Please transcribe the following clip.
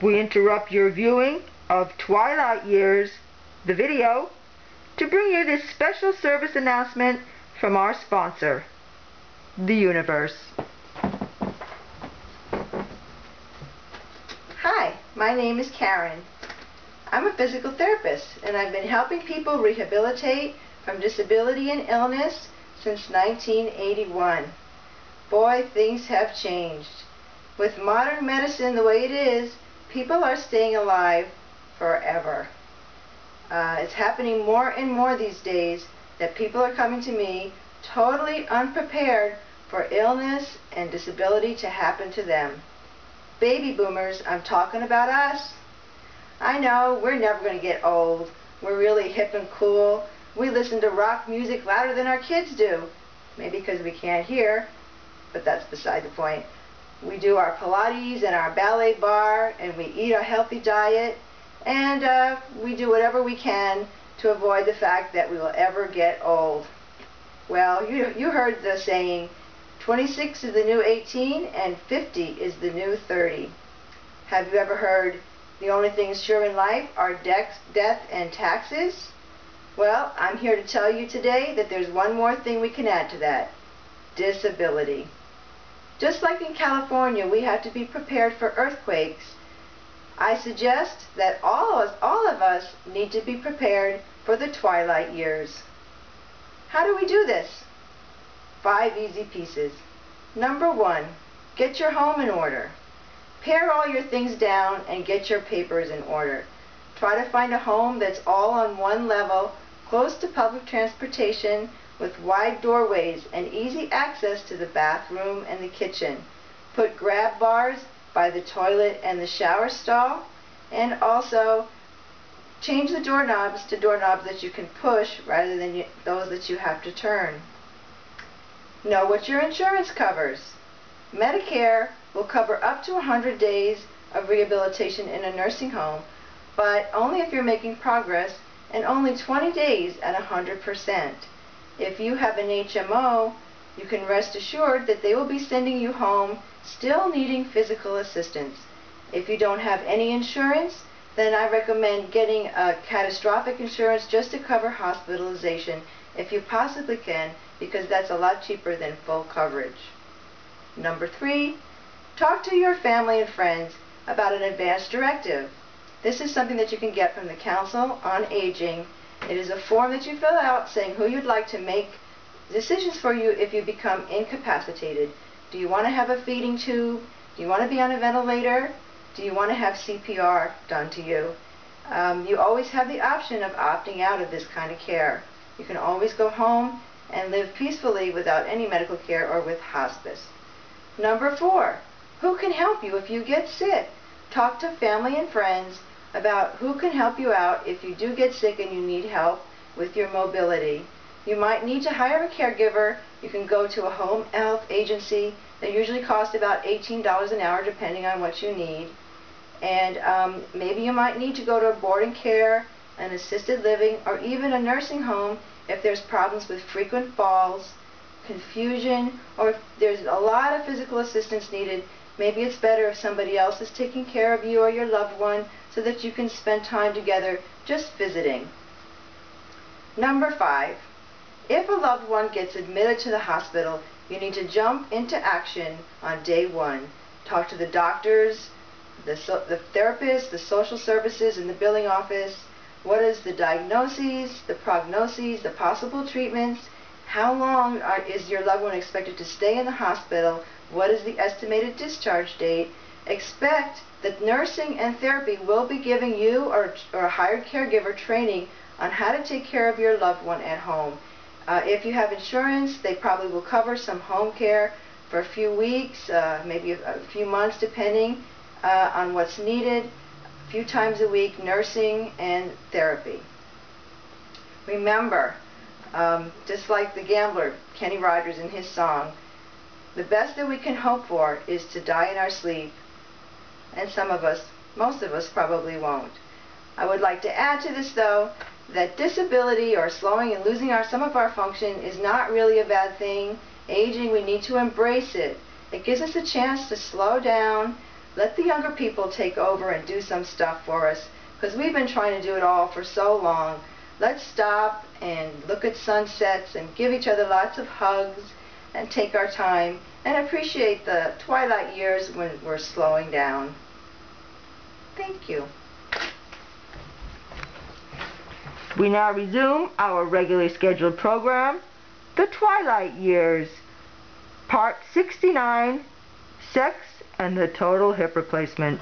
We interrupt your viewing of Twilight Years, the video, to bring you this special service announcement from our sponsor, the universe. Hi, my name is Karen. I'm a physical therapist, and I've been helping people rehabilitate from disability and illness since 1981. Boy, things have changed. With modern medicine the way it is, people are staying alive forever. It's happening more and more these days that people are coming to me totally unprepared for illness and disability to happen to them. Baby boomers, I'm talking about us. I know we're never going to get old. We're really hip and cool. We listen to rock music louder than our kids do. Maybe because we can't hear, but that's beside the point. We do our Pilates and our ballet bar, and we eat a healthy diet, and we do whatever we can to avoid the fact that we will ever get old. Well, you heard the saying, 26 is the new 18 and 50 is the new 30. Have you ever heard the only things sure in life are death and taxes? Well, I'm here to tell you today that there's one more thing we can add to that: disability. Just like in California, we have to be prepared for earthquakes. I suggest that all of us need to be prepared for the twilight years. How do we do this? 5 easy pieces. Number 1, get your home in order. Pare all your things down and get your papers in order. Try to find a home that's all on one level, close to public transportation, with wide doorways and easy access to the bathroom and the kitchen. Put grab bars by the toilet and the shower stall, and also change the doorknobs to doorknobs that you can push rather than those that you have to turn. Know what your insurance covers. Medicare will cover up to 100 days of rehabilitation in a nursing home, but only if you're making progress, and only 20 days at 100%. If you have an HMO, you can rest assured that they will be sending you home still needing physical assistance. If you don't have any insurance, then I recommend getting a catastrophic insurance just to cover hospitalization if you possibly can, because that's a lot cheaper than full coverage. Number 3, talk to your family and friends about an advance directive. This is something that you can get from the Council on Aging. It is a form that you fill out saying who you'd like to make decisions for you if you become incapacitated. Do you want to have a feeding tube? Do you want to be on a ventilator? Do you want to have CPR done to you? You always have the option of opting out of this kind of care. You can always go home and live peacefully without any medical care or with hospice. Number 4, who can help you if you get sick? Talk to family and friends about who can help you out if you do get sick and you need help with your mobility. You might need to hire a caregiver. You can go to a home health agency. They usually cost about $18 an hour depending on what you need. And maybe you might need to go to a boarding care, an assisted living, or even a nursing home if there's problems with frequent falls, confusion, or if there's a lot of physical assistance needed. Maybe it's better if somebody else is taking care of you or your loved one so that you can spend time together just visiting. Number 5, if a loved one gets admitted to the hospital, you need to jump into action on day 1. Talk to the doctors, the therapists, the social services, and the billing office. What is the diagnoses, the prognoses, the possible treatments? How long is your loved one expected to stay in the hospital? What is the estimated discharge date? Expect that nursing and therapy will be giving you or a hired caregiver training on how to take care of your loved one at home. If you have insurance, they probably will cover some home care for a few weeks, maybe a few months depending on what's needed, a few times a week, nursing and therapy. Remember, just like the gambler, Kenny Rogers, in his song, the best that we can hope for is to die in our sleep, and some of us, most of us, probably won't. I would like to add to this, though, that disability or slowing and losing some of our function is not really a bad thing. Aging, we need to embrace it. It gives us a chance to slow down, Let the younger people take over and do some stuff for us, because we've been trying to do it all for so long. Let's stop and look at sunsets and give each other lots of hugs and take our time and appreciate the twilight years when we're slowing down. Thank you. We now resume our regularly scheduled program, The Twilight Years, Part 69, Sex and the Total Hip Replacement.